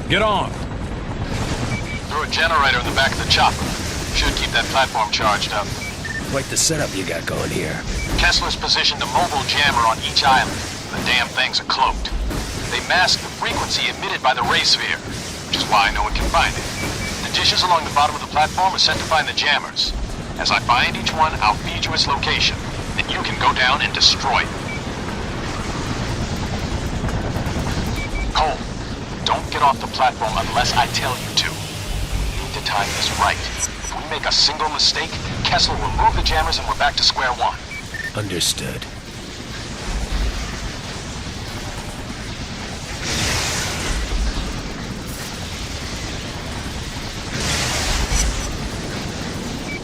Get on! Throw a generator in the back of the chopper. Should keep that platform charged up. Quite the setup you got going here. Kessler's positioned a mobile jammer on each island. The damn things are cloaked. They mask the frequency emitted by the ray sphere, which is why no one can find it. The dishes along the bottom of the platform are set to find the jammers. As I find each one, I'll feed you its location, and you can go down and destroy it. Cole, don't get off the platform unless I tell you to. We need to time this right. If we make a single mistake, Kessler will move the jammers and we're back to square one. Understood.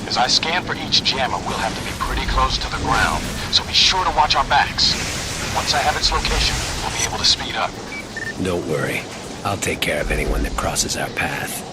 As I scan for each jammer, we'll have to be pretty close to the ground, so be sure to watch our backs. Once I have its location, we'll be able to speed up. Don't worry. I'll take care of anyone that crosses our path.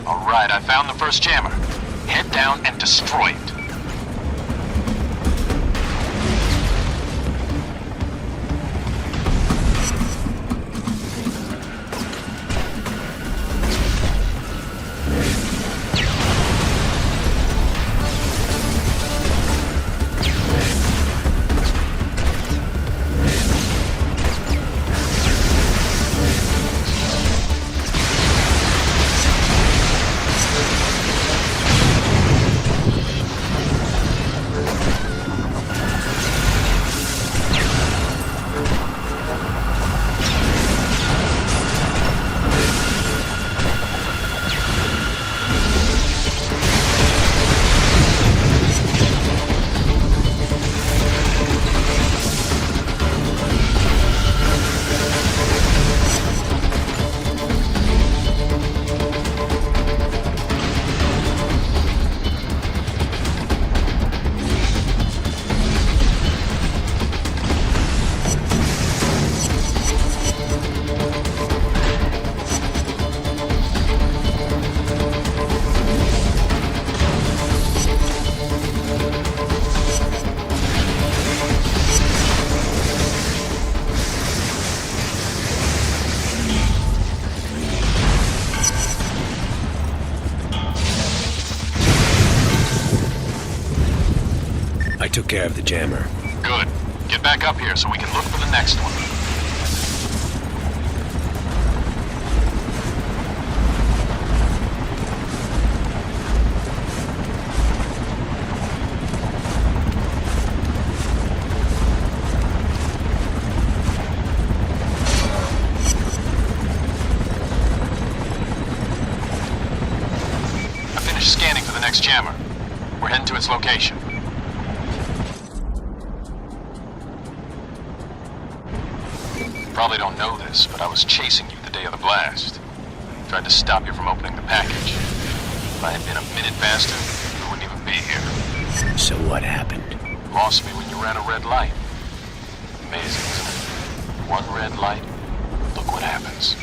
Alright, I found the first jammer. Head down and destroy it. I took care of the jammer. Good. Get back up here so we can look for the next one. finished scanning for the next jammer. We're heading to its location. Probably don't know this, but I was chasing you the day of the blast. Tried to stop you from opening the package. If I had been a minute faster, you wouldn't even be here. So what happened? Lost me when you ran a red light. Amazing, isn't it? One red light, look what happens.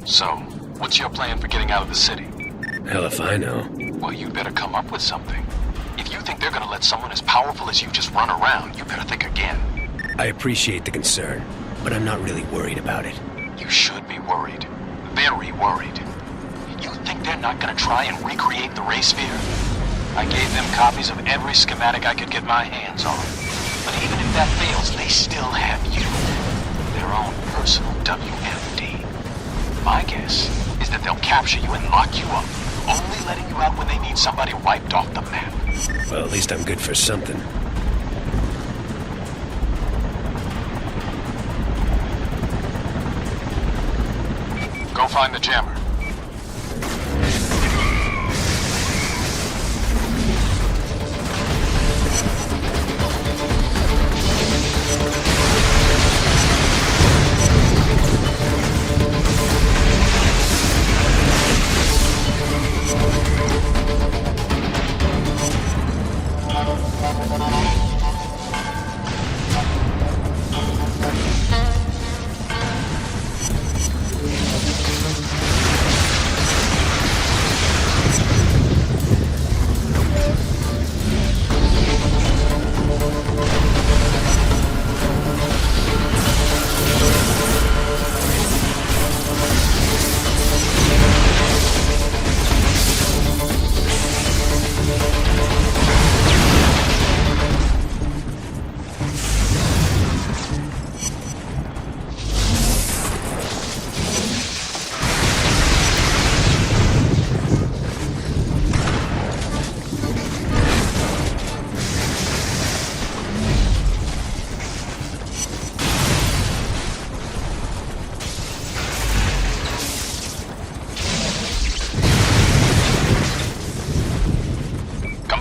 So, what's your plan for getting out of the city? Hell if I know. Well, you better come up with something. If you think they're gonna let someone as powerful as you just run around, you better think again. I appreciate the concern, but I'm not really worried about it. You should be worried. Very worried. You think they're not gonna try and recreate the ray sphere? I gave them copies of every schematic I could get my hands on. But even if that fails, they still have you. Their own personal WMD. My guess is that they'll capture you and lock you up, only letting you out when they need somebody wiped off the map. Well, at least I'm good for something. Go find the jammer.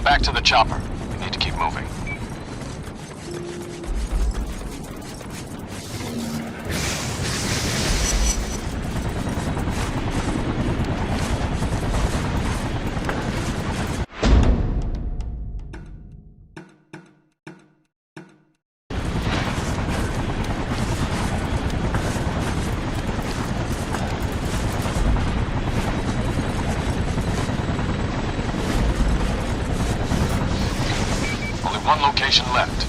Back to the chopper. We need to keep moving. One location left.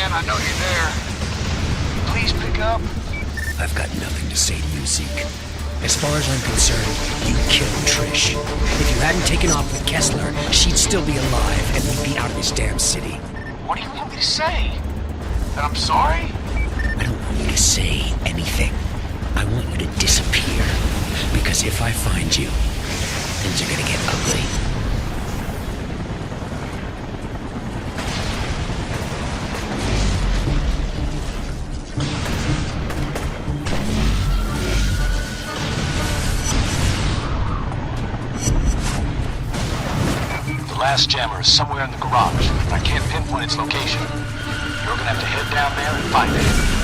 man, I know you're there. Please pick up. I've got nothing to say to you, Zeke. As far as I'm concerned, you killed Trish. If you hadn't taken off with Kessler, she'd still be alive, and we'd be out of this damn city. What do you want me to say? That I'm sorry? I don't want you to say anything. I want you to disappear. Because if I find you, things are gonna get ugly. The last jammer is somewhere in the garage, but I can't pinpoint its location. You're gonna have to head down there and find it.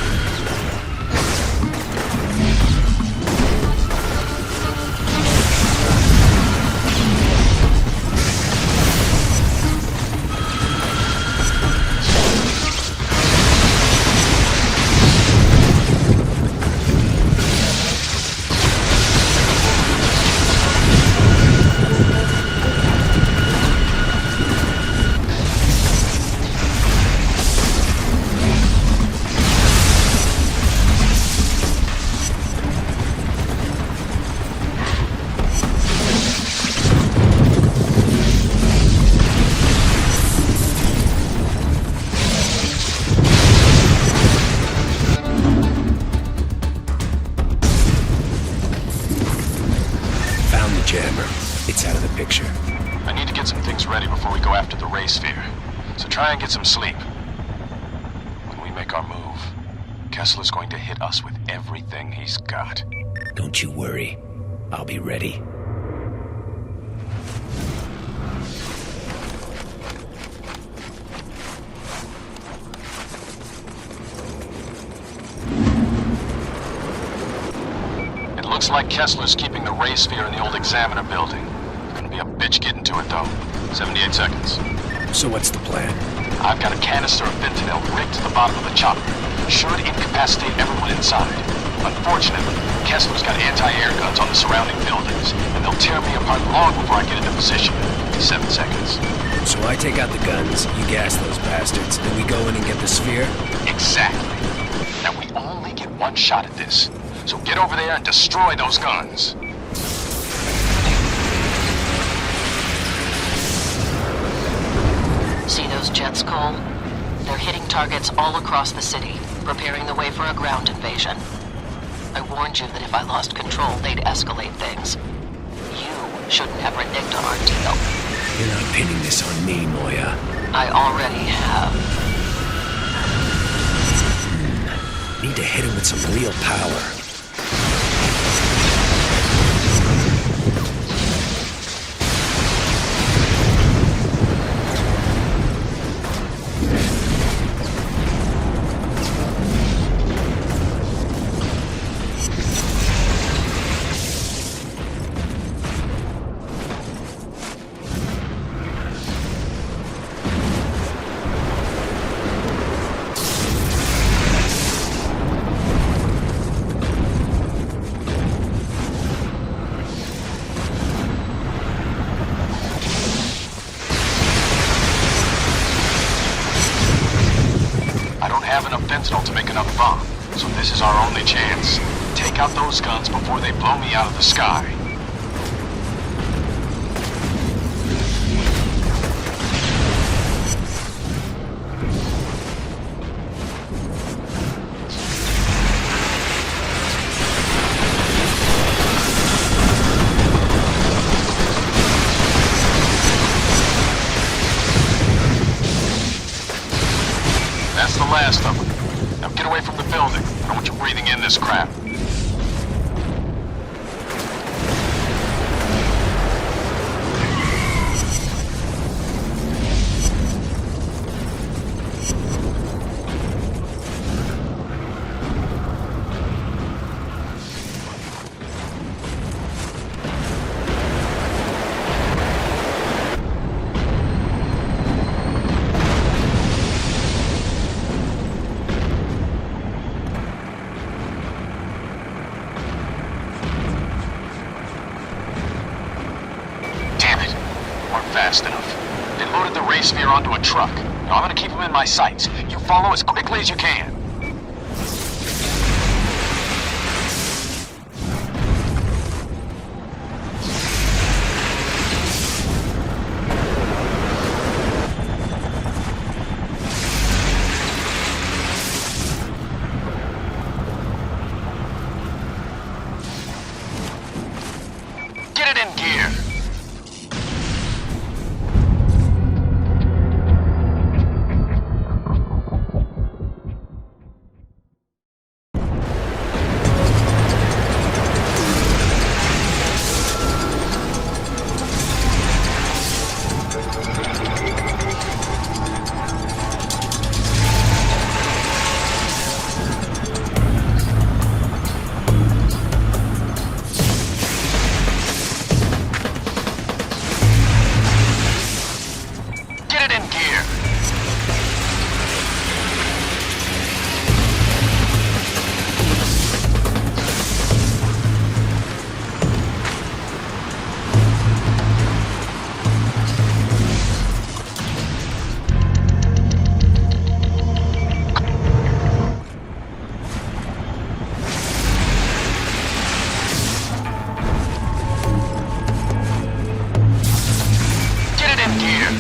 Jammer. It's out of the picture. I need to get some things ready before we go after the ray sphere. So try and get some sleep. When we make our move, Kessler's going to hit us with everything he's got. Don't you worry. I'll be ready. Looks like Kessler's keeping the ray sphere in the old Examiner building. It's gonna be a bitch getting to it, though. 78 seconds. So what's the plan? I've got a canister of fentanyl rigged to the bottom of the chopper. Should incapacitate everyone inside. Unfortunately, Kessler's got anti-air guns on the surrounding buildings, and they'll tear me apart long before I get into position. 7 seconds. So I take out the guns, you gas those bastards, then we go in and get the sphere? Exactly. Now we only get one shot at this. So get over there and destroy those guns. See those jets, Cole? They're hitting targets all across the city, preparing the way for a ground invasion. I warned you that if I lost control, they'd escalate things. You shouldn't have reneged on our deal. You're not pinning this on me, Moya. I already have. Need to hit him with some real power. To make another bomb, so this is our only chance. Take out those guns before they blow me out of the sky. That's the last of them. Now get away from the building. I don't want you breathing in this crap. Fast enough. They loaded the ray sphere onto a truck. I'm gonna keep them in my sights. You follow as quickly as you can. Get it in gear. Get it in gear. Get it in gear.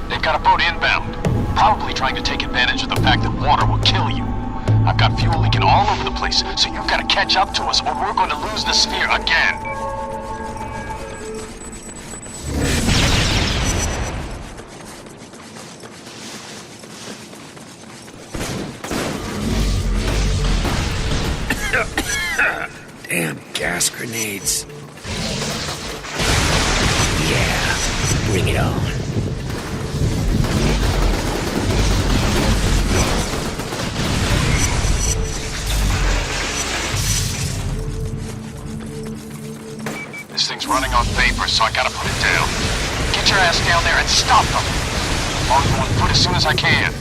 They've got a boat inbound, probably trying to take advantage of the fact that water will kill you. I've got fuel leaking all over the place, so you've got to catch up to us or we're going to lose the sphere again. Damn gas grenades. Yeah, bring it on. This thing's running on vapor, so I gotta put it down. Get your ass down there and stop them! I'll go on foot as soon as I can.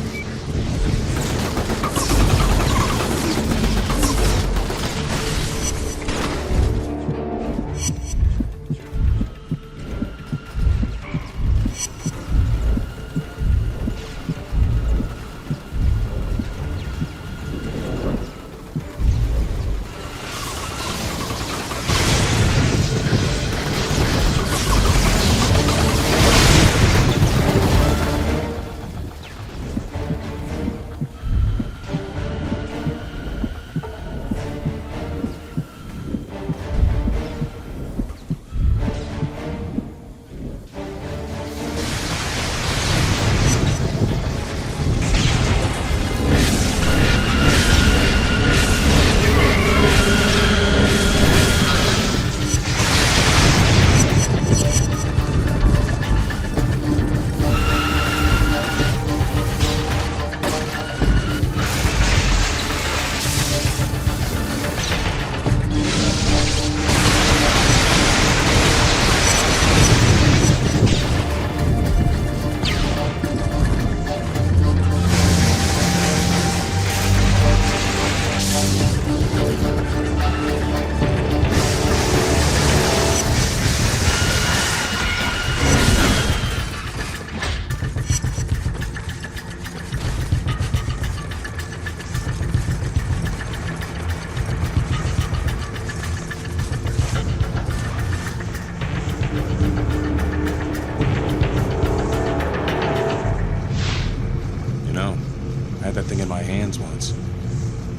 that thing in my hands once.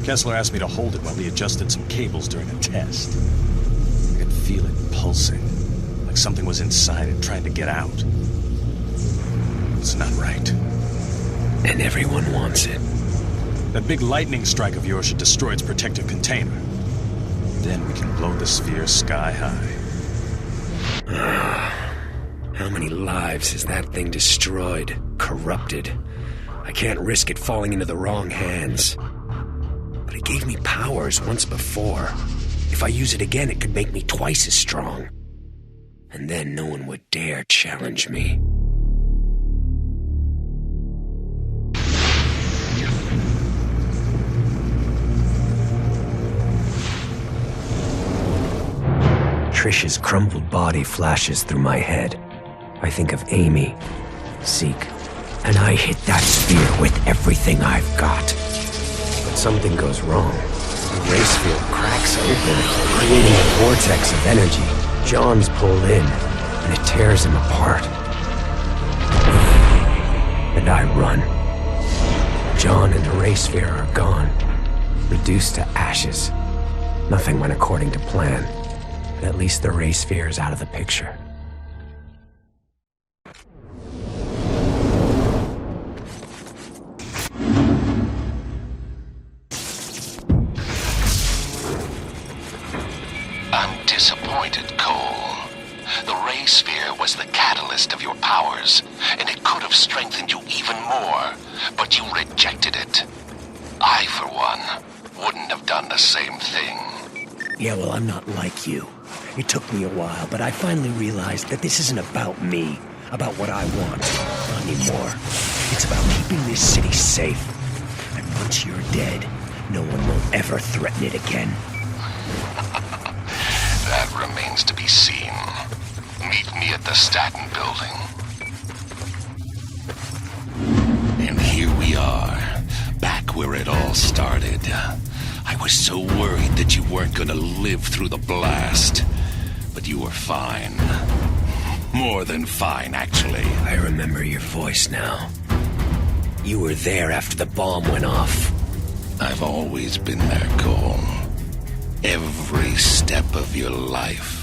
Kessler asked me to hold it while he adjusted some cables during a test. I could feel it pulsing, like something was inside it trying to get out. It's not right. And everyone wants it. That big lightning strike of yours should destroy its protective container. Then we can blow the sphere sky high. How many lives has that thing destroyed? Corrupted? I can't risk it falling into the wrong hands. But it gave me powers once before. If I use it again, it could make me twice as strong. And then no one would dare challenge me. Trish's crumpled body flashes through my head. I think of Amy, Zeke, and I hit that sphere with everything I've got. But something goes wrong. The race field cracks open, creating a vortex of energy. John's pulled in, and it tears him apart. And I run. John and the race sphere are gone, reduced to ashes. Nothing went according to plan. But at least the race sphere is out of the picture. I'm disappointed, Cole. The ray sphere was the catalyst of your powers, and it could have strengthened you even more, but you rejected it. I, for one, wouldn't have done the same thing. Yeah, well, I'm not like you. It took me a while, but I finally realized that this isn't about me, about what I want. Not anymore. It's about keeping this city safe. And once you're dead, no one will ever threaten it again. That remains to be seen. Meet me at the Staten building. And here we are, back where it all started. I was so worried that you weren't gonna live through the blast. But you were fine. More than fine, actually. I remember your voice now. You were there after the bomb went off. I've always been there, Cole. Every step of your life.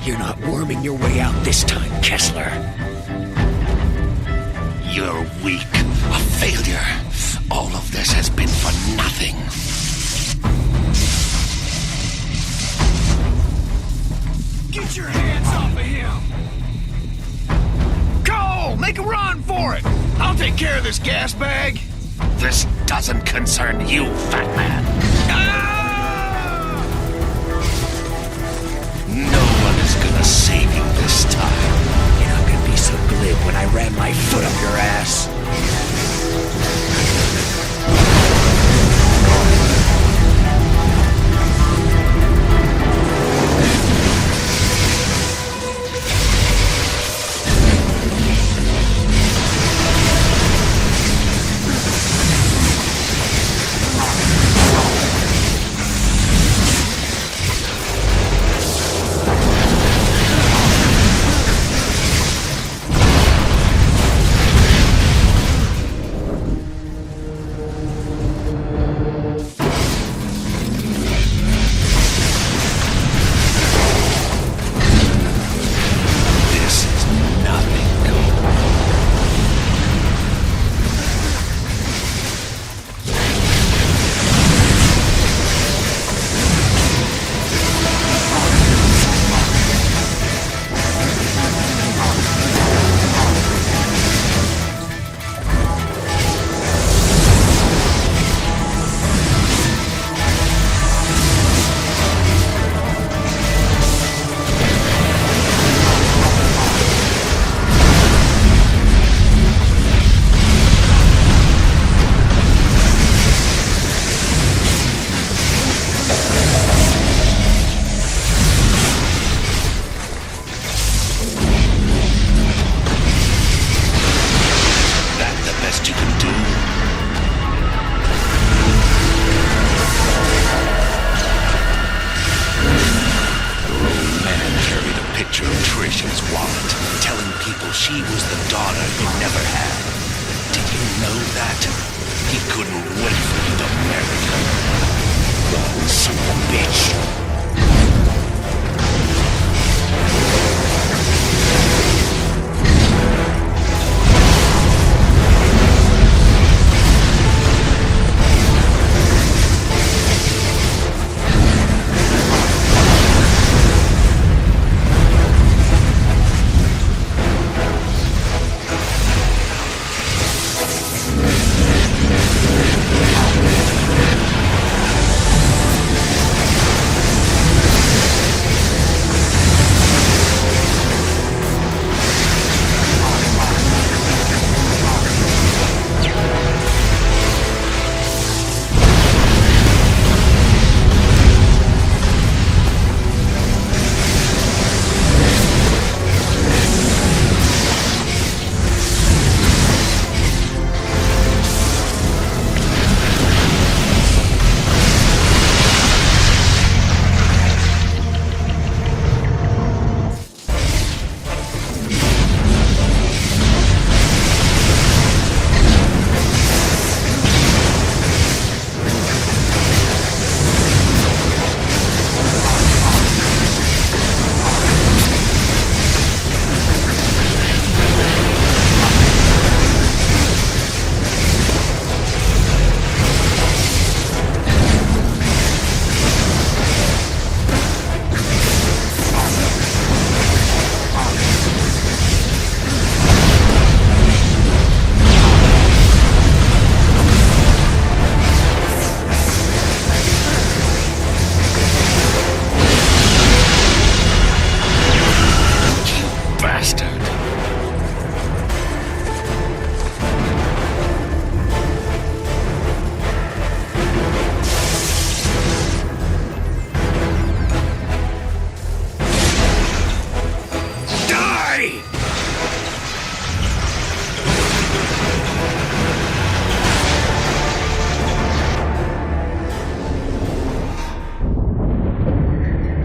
You're not worming your way out this time, Kessler. You're weak, a failure. All of this has been for nothing. Get your hands off of him! Go! Make a run for it! I'll take care of this gas bag! This doesn't concern you, fat man. No one is gonna save you this time. You're not gonna be so glib when I ram my foot up your ass. know that? He couldn't wait for you to marry her. Oh, son of a bitch.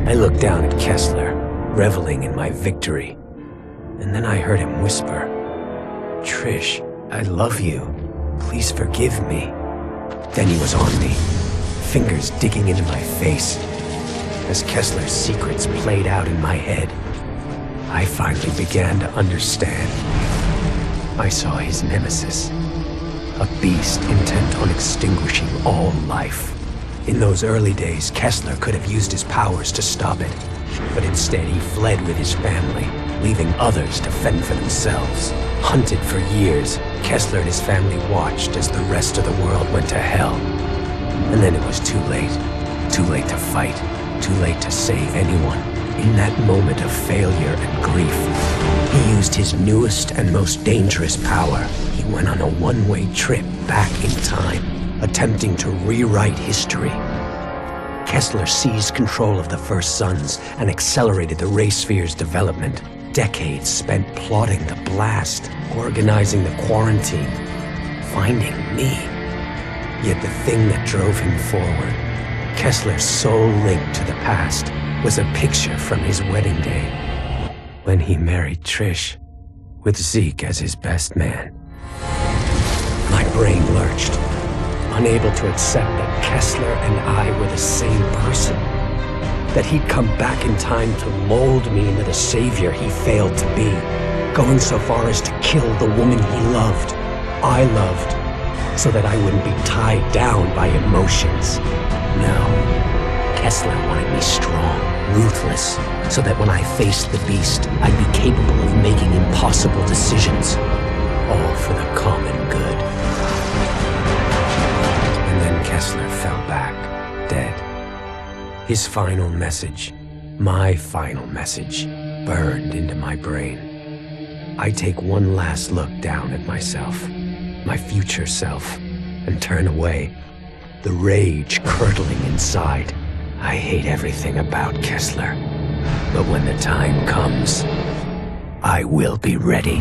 I looked down at Kessler, reveling in my victory. And then I heard him whisper, "Trish, I love you. Please forgive me." Then he was on me, fingers digging into my face. As Kessler's secrets played out in my head, I finally began to understand. I saw his nemesis, a beast intent on extinguishing all life. In those early days, Kessler could have used his powers to stop it, but instead he fled with his family, leaving others to fend for themselves. Hunted for years, Kessler and his family watched as the rest of the world went to hell. And then it was too late. Too late to fight. Too late to save anyone. In that moment of failure and grief, he used his newest and most dangerous power. He went on a one-way trip back in time, attempting to rewrite history. Kessler seized control of the First Sons and accelerated the Ray Sphere's development. Decades spent plotting the blast, organizing the quarantine, finding me. Yet the thing that drove him forward, Kessler's sole link to the past, was a picture from his wedding day, when he married Trish, with Zeke as his best man. My brain lurched, unable to accept that Kessler and I were the same person. That he'd come back in time to mold me into the savior he failed to be, going so far as to kill the woman he loved, I loved, so that I wouldn't be tied down by emotions. No, Kessler wanted me strong, ruthless, so that when I faced the beast, I'd be capable of making impossible decisions, all for the common good. And then Kessler fell back, dead. His final message, my final message, burned into my brain. I take one last look down at myself, my future self, and turn away, the rage curdling inside. I hate everything about Kessler, but when the time comes, I will be ready.